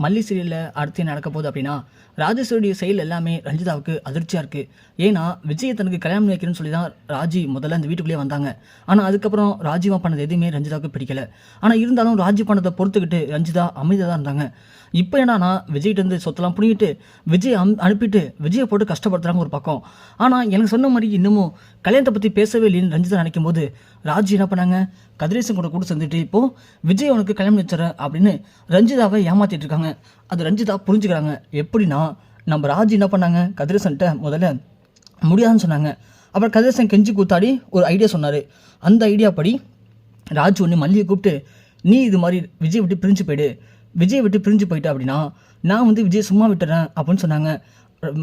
மல்லி சீரியலில் அடுத்து என்ன நடக்க போகுது அப்படின்னா, ராஜேஸ்வரியுடைய செயல் எல்லாமே ரஞ்சிதாவுக்கு அதிர்ச்சியாக இருக்குது. ஏன்னா விஜயை தனக்கு கல்யாணம் பண்ணி வைக்கிறேன்னு சொல்லி தான் ராஜி முதல்ல அந்த வீட்டுக்குள்ளேயே வந்தாங்க. ஆனால் அதுக்கப்புறம் ராஜிமா பண்ணது எதுவுமே ரஞ்சிதாவுக்கு பிடிக்கல. ஆனால் இருந்தாலும் ராஜி பண்ணதை பொறுத்துக்கிட்டு ரஞ்சிதா அமைதியாக தான் இருந்தாங்க. இப்போ என்னன்னா விஜய்கிட்ட சொத்தெல்லாம் பிடிங்கிட்டு விஜய் அனுப்பிட்டு விஜயை போட்டு கஷ்டப்படுத்துறாங்க ஒரு பக்கம். ஆனால் எனக்கு சொன்ன மாதிரி இன்னமும் கல்யாணத்தை பற்றி பேசவே இல்லைன்னு ரஞ்சிதா நினைக்கும் போது ராஜி என்ன பண்ணாங்க, கதிரேசன் கூட சேர்ந்துட்டு இப்போது விஜய் உனக்கு கல்யாணம் வச்சுறேன் அப்படின்னு ரஞ்சிதாவை ஏமாற்றிட்டு இருக்காங்க. அது ரஞ்சிதா புரிஞ்சுக்கிறாங்க. எப்படின்னா நம்ம ராஜி என்ன பண்ணாங்க, கதிரேசன்கிட்ட முதல்ல முடியாதுன்னு சொன்னாங்க. அப்புறம் கதிரேசன் கெஞ்சி கூத்தாடி ஒரு ஐடியா சொன்னார். அந்த ஐடியா படி ராஜு ஒன்று மல்லியை கூப்பிட்டு, நீ இது மாதிரி விஜய் விட்டு பிரிஞ்சு போயிடு, விஜய் விட்டு பிரிஞ்சு போயிட்டு அப்படின்னா நான் விஜய் சும்மா விட்டுறேன் அப்படின்னு சொன்னாங்க.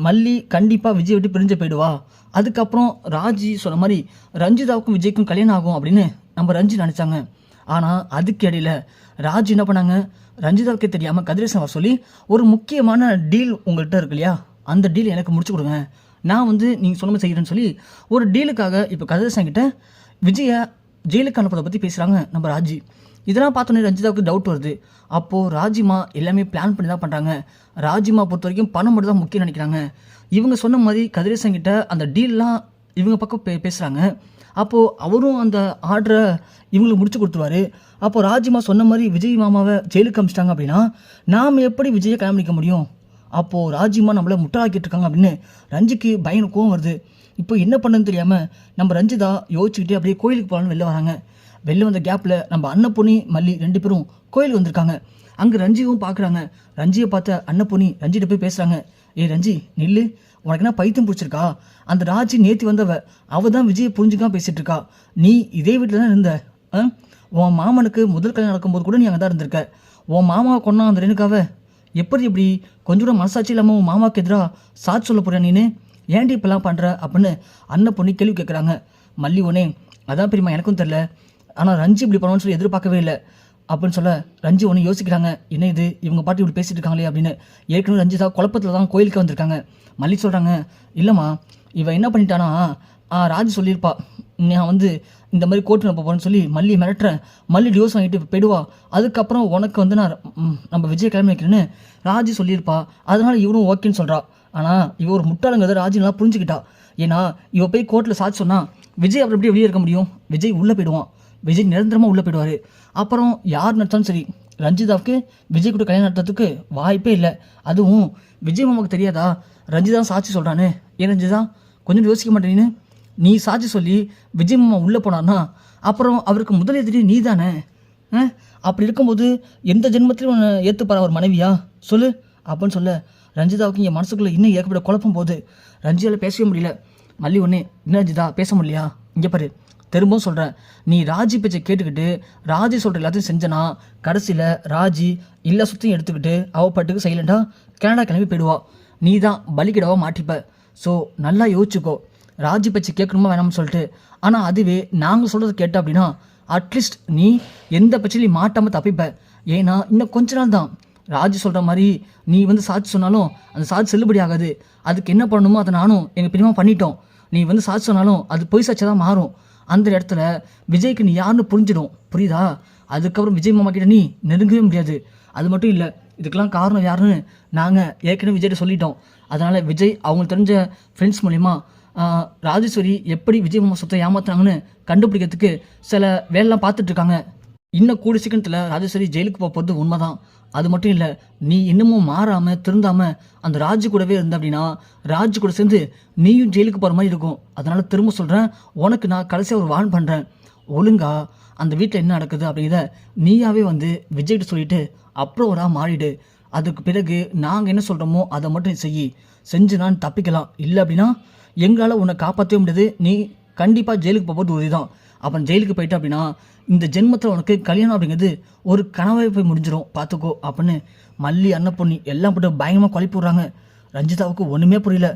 மல்லி கண்டிப்பாக விஜய் விட்டு பிரிஞ்சு போயிடுவா. அதுக்கப்புறம் ராஜி சொன்ன மாதிரி ரஞ்சிதாவுக்கும் விஜய்க்கும் கல்யாணம் ஆகும் அப்படின்னு நம்ம ரஞ்சி நினச்சாங்க. ஆனால் அதுக்கு இடையில ராஜி என்ன பண்ணாங்க, ரஞ்சிதாவுக்கே தெரியாமல் கதிரேசன் வர சொல்லி ஒரு முக்கியமான டீல் உங்கள்கிட்ட இருக்கு இல்லையா, அந்த டீல் எனக்கு முடிச்சு கொடுங்க, நான் நீங்கள் சொன்ன செய்கிறேன்னு சொல்லி ஒரு டீலுக்காக இப்போ கதிரேசன் கிட்ட விஜயை ஜெயிலுக்கு அனுப்புறதை பற்றி பேசுகிறாங்க நம்ம ராஜி. இதெல்லாம் பார்த்தோன்னே ரஞ்சிதாவுக்கு டவுட் வருது. அப்போது ராஜிமா எல்லாமே பிளான் பண்ணி தான் பண்ணுறாங்க. ராஜிமா பொறுத்த வரைக்கும் பணம் மட்டும் தான் முக்கியம் நினைக்கிறாங்க. இவங்க சொன்ன மாதிரி கதிரேசன் கிட்ட அந்த டீல்லாம் இவங்க பக்கம் பேசுகிறாங்க. அப்போது அவரும் அந்த ஆர்டரை இவங்களுக்கு முடிச்சு கொடுத்துருவாரு. அப்போது ராஜிமா சொன்ன மாதிரி விஜய் மாமாவை ஜெயிலுக்கு அமிச்சிட்டாங்க அப்படின்னா நாம் எப்படி விஜயை கல்யாணிக்க முடியும்? அப்போது ராஜிமா நம்மளை முட்டாளாக்கிட்டு இருக்காங்க அப்படின்னு ரஞ்சிக்கு பயங்கர கோவம் வருது. இப்போ என்ன பண்ணுன்னு தெரியாமல் நம்ம ரஞ்சிதா யோசிச்சுக்கிட்டே அப்படியே கோயிலுக்கு போகலான்னு வெளில வராங்க. வெளில வந்த கேப்பில் நம்ம அன்னப்பொன்னி மல்லி 2 பேரும் கோயிலுக்கு வந்திருக்காங்க. அங்கே ரஞ்சியும் பார்க்குறாங்க. ரஞ்சியை பார்த்த அன்னப்பொன்னி ரஞ்சிட்ட போய் பேசுகிறாங்க. ரஞ்சி நில்லு, உனக்கு என்ன பைத்தியம் பிடிச்சிருக்கா? அந்த ராஜி நேற்று அவள் தான் விஜயை புரிஞ்சுக்காம பேசிகிட்டு இருக்கா. நீ இதே வீட்டில் தான் இருந்த. உன் மாமனுக்கு முதல் கல்யாணம் நடக்கும்போது கூட நீ அங்கே தான் இருந்திருக்க. உன் மாமாவை கொண்டா அந்த ரெணுக்காவை எப்படி கொஞ்சம் கூட மனசாட்சி இல்லாமல் உன் மாமாவுக்கு எதிராக சாட்சி சொல்ல போறியா நீனு? ஏன்டி இப்பெல்லாம் பண்ணுற அப்படின்னு அன்னப்பொன்னி கேள்வி கேட்குறாங்க. மல்லி ஒன்னே அதான் பெரியம்மா எனக்கும் தெரில, ஆனால் ரஞ்சி இப்படி பண்ணுவோன்னு சொல்லி எதிர்பார்க்கவே இல்லை அப்படின்னு சொல்ல ரஞ்சி ஒன்று யோசிக்கிறாங்க. என்ன இது இவங்க பாட்டு இப்படி பேசிட்டு இருக்காங்களே அப்படின்னு. ஏற்கனவே ரஞ்சிதா குழப்பத்தில் தான் கோயிலுக்கு வந்திருக்காங்க. மல்லி சொல்கிறாங்க, இல்லைம்மா இவன் என்ன பண்ணிட்டானா, ராஜி சொல்லியிருப்பா நான் இந்த மாதிரி கோர்ட்டு நம்ம போகிறேன்னு சொல்லி மல்லி மிரட்டுறேன், மல்லி டிவோர்ஸ் வாங்கிட்டு போயிடுவா, அதுக்கப்புறம் உனக்கு நான் நம்ம விஜய் கிளம்பி வைக்கிறேன்னு ராஜி சொல்லியிருப்பா. அதனால் இவரும் ஓகேன்னு சொல்கிறா. ஆனால் இவ ஒரு முட்டாளுங்கிறத ராஜி நல்லா புரிஞ்சுக்கிட்டா. ஏன்னா இவ போய் கோர்ட்டில் சாட்சி சொன்னால் விஜய் அப்புறம் எப்படி வெளியே இருக்க முடியும்? விஜய் உள்ளே போயிடுவான். விஜய் நிரந்தரமாக உள்ளே போயிடுவார். அப்புறம் யார் நடத்தாலும் சரி ரஞ்சிதாவுக்கு விஜய் கூட கல்யாணம் நடத்துறதுக்கு வாய்ப்பே இல்லை. அதுவும் விஜய் மாமாவுக்கு தெரியாதா ரஞ்சிதா சாட்சி சொல்கிறானே? ஏன் ரஞ்சிதா கொஞ்சம் யோசிக்க மாட்டேன்னு? நீ சாட்சி சொல்லி விஜய் மாமா உள்ளே போனான்னா அப்புறம் அவருக்கு முதல் எதிரி நீ தானே. அப்படி இருக்கும்போது எந்த ஜென்மத்திலும் ஏற்றுப்பார் அவர் மனைவியா சொல்லு அப்படின்னு சொல்ல ரஞ்சிதாவுக்கு இங்கே மனசுக்குள்ளே இன்னும் ஏற்பட குழப்பம் போகுது. ரஞ்சிதாவில் பேசவே முடியல. மல்லி ஒன்று இன்னும் ரஞ்சிதா பேச முடியலையா? இங்கே பாரு, திரும்பவும் சொல்கிறேன், நீ ராஜி பேச்சை கேட்டுக்கிட்டு ராஜி சொல்கிற எல்லாத்தையும் செஞ்சனா கடைசியில் ராஜி எல்லா சுத்தையும் எடுத்துக்கிட்டு அவப்பாட்டுக்கு சைலண்டாக கனடா கிளம்பி போயிடுவா. நீ தான் பலிக்கிடவா மாட்டிப்ப. ஸோ நல்லா யோசிச்சுக்கோ, ராஜி பேச்சு கேட்கணுமா வேணாம்னு சொல்லிட்டு. ஆனால் அதுவே நாங்கள் சொல்கிறத கேட்ட அப்படின்னா அட்லீஸ்ட் நீ எந்த பிரச்சனையும் மாட்டாமல் தப்பிப்ப. ஏன்னா இன்னும் கொஞ்ச நாள் தான். ராஜி சொல்கிற மாதிரி நீ சாட்சி சொன்னாலும் அந்த சாட்சி செல்லுபடி ஆகாது. அதுக்கு என்ன பண்ணணுமோ அதை நானும் எங்கள் பிரியமா பண்ணிட்டோம். நீ சாட்சி சொன்னாலும் அது பொய் சாட்சியாக தான் மாறும். அந்த இடத்துல விஜய்க்கு நீ யாருன்னு புரிஞ்சிடும், புரியுதா? அதுக்கப்புறம் விஜய் மாமா கிட்ட நீ நெருங்கவே முடியாது. அது மட்டும் இல்லை, இதுக்கெல்லாம் காரணம் யாருன்னு நாங்கள் ஏற்கனவே விஜய்கிட்ட சொல்லிட்டோம். அதனால் விஜய் அவங்களுக்கு தெரிஞ்ச ஃப்ரெண்ட்ஸ் மூலிமா ராஜேஸ்வரி எப்படி விஜய் மாமா சொத்தை ஏமாத்துறாங்கன்னு கண்டுபிடிக்கிறதுக்கு சில வேலைலாம் பார்த்துட்ருக்காங்க. இன்னும் கூடி சீக்கிரத்தில் ராஜேஸ்வரி ஜெயிலுக்கு போக போகிறது உண்மைதான். அது மட்டும் இல்லை, நீ இன்னமும் மாறாமல் திருந்தாமல் அந்த ராஜு கூடவே இருந்த அப்படின்னா ராஜு கூட சேர்ந்து நீயும் ஜெயிலுக்கு போகிற மாதிரி இருக்கும். அதனால் திரும்ப சொல்கிறேன், உனக்கு நான் கடைசியாக ஒரு வார்ன் பண்ணுறேன். ஒழுங்கா அந்த வீட்டில் என்ன நடக்குது அப்படிங்கிறத நீயாவே விஜய்கிட்ட சொல்லிவிட்டு அப்ரோவராக மாறிடு. அதுக்கு பிறகு நாங்கள் என்ன சொல்கிறோமோ அதை மட்டும் செஞ்சு நான் தப்பிக்கலாம். இல்லை அப்படின்னா எங்களால் உன்னை காப்பாற்றவே முடியாது. நீ கண்டிப்பாக ஜெயிலுக்கு போகிறது உறுதி தான். அப்புறம் ஜெயிலுக்கு போயிட்ட அப்படின்னா இந்த ஜென்மத்தில் உனக்கு கல்யாணம் அப்படிங்கிறது ஒரு கனவாக போய் முடிஞ்சிடும், பார்த்துக்கோ அப்படின்னு மல்லி அன்னப்பொன்னி எல்லாம் போட்டு பயங்கரமாக குழப்பி விட்றாங்க. ரஞ்சிதாவுக்கு ஒன்றுமே புரியல.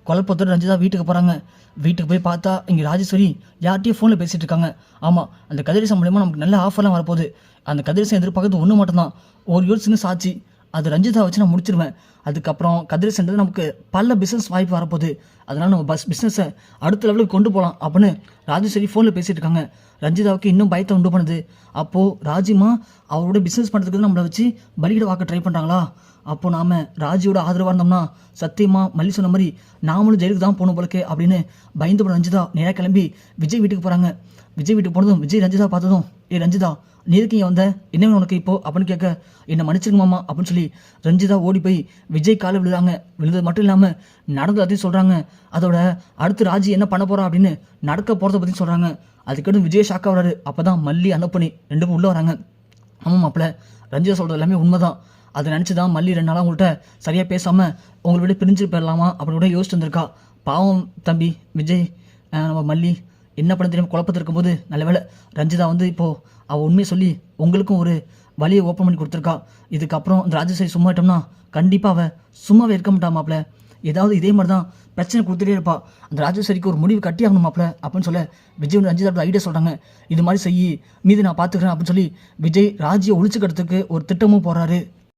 குழப்பத்தோடு ரஞ்சிதா வீட்டுக்கு போகிறாங்க. வீட்டுக்கு போய் பார்த்தா இங்கே ராஜேஸ்வரி யார்கிட்டையும் ஃபோனில் பேசிகிட்டு இருக்காங்க. ஆமாம், அந்த கதிரேசன் மூலிமா நமக்கு நல்ல ஆஃபர்லாம் வரப்போகுது. அந்த கதிரேசன் எதிர்பார்க்கறது ஒன்று மட்டும்தான், ஒரு யோசிச்சுன்னு சாட்சி. அது ரஞ்சிதா வச்சு நான் முடிச்சிருவேன். அதுக்கப்புறம் கதிரேசன்றது நமக்கு பல பிஸ்னஸ் வாய்ப்பு வரப்போகுது. அதனால் நம்ம பிஸ்னஸை அடுத்த லெவலுக்கு கொண்டு போகலாம் அப்படின்னு ராஜேஸ்வரி ஃபோனில் பேசிகிட்டு இருக்காங்க. ரஞ்சிதாவுக்கு இன்னும் பயத்தை உண்டு பண்ணுது. அப்போது ராஜிமா அவரோட பிஸ்னஸ் பண்ணுறதுக்கு நம்மளை வச்சு பலியிட வாக்க ட்ரை பண்ணுறாங்களா? அப்போ நாம் ராஜியோட ஆதரவாக இருந்தோம்னா சத்தியமாக மல்லி சொன்ன மாதிரி நாமளும் ஜெயிலுக்கு தான் போகணும் போலக்கே அப்படின்னு பயந்து போன ரஞ்சிதா நேராக கிளம்பி விஜய் வீட்டுக்கு போகிறாங்க. விஜய் வீட்டுக்கு போனதும் விஜய் ரஞ்சிதா பார்த்ததும், ஏ ரஞ்சிதா, நீ எதுக்கு இங்கே வந்த, என்ன வேணும் உனக்கு இப்போ அப்படின்னு கேட்க, என்னை மன்னிச்சிருங்க மாமா அப்படின்னு சொல்லி ரஞ்சிதா ஓடி போய் விஜய் காலை விழுறாங்க. விழுந்தது மட்டும் இல்லாமல் நடந்து அதையும் சொல்கிறாங்க. அதோட அடுத்து ராஜி என்ன பண்ண போகிறா அப்படின்னு நடக்க போகிறத பற்றி சொல்கிறாங்க. அதுக்கடுத்து விஜய் ஷாக்காக வராரு. அப்போ தான் மல்லி அனுப்பணி ரெண்டு பேரும் உள்ளே வராங்க. ஆமாம் மாப்பிள்ள, ரஞ்சிதா சொல்கிறது எல்லாமே உண்மை தான். அதை நினச்சி தான் மல்லி 2 நாளாக உங்கள்கிட்ட சரியாக பேசாமல் உங்களை விட பிரிஞ்சு போயிடலாமா அப்படின்னு கூட யோசிச்சு வந்திருக்கா. பாவம் தம்பி விஜய், நம்ம மல்லி என்ன பண்ண தெரியாமல் குழப்பத்தில் இருக்கும்போது நல்ல வேளை ரஞ்சிதா வந்து இப்போது அவள் உண்மையை சொல்லி உங்களுக்கும் ஒரு வழியை ஓப்பன் பண்ணி கொடுத்துருக்கா. இதுக்கப்புறம் அந்த ராஜேஸ்வரி சும்மா விட்டோம்னா கண்டிப்பாக அவள் சும்மாவே இருக்க மாட்டா மாப்பிள்ள. ஏதாவது இதே மாதிரி தான் பிரச்சனை கொடுத்துட்டே இருப்பா. அந்த ராஜேஸ்வரிக்கு ஒரு முடிவு கட்டி ஆகணும் மாப்பிள்ள அப்படின்னு சொல்ல விஜய் ரஞ்சிதா ஐடியா சொல்கிறாங்க. இது மாதிரி செய்யி மீது நான் பார்த்துக்கிறேன் அப்படின்னு சொல்லி விஜய் ராஜியை ஒழிச்சுக்கிறதுக்கு ஒரு திட்டமும் போடுறாரு.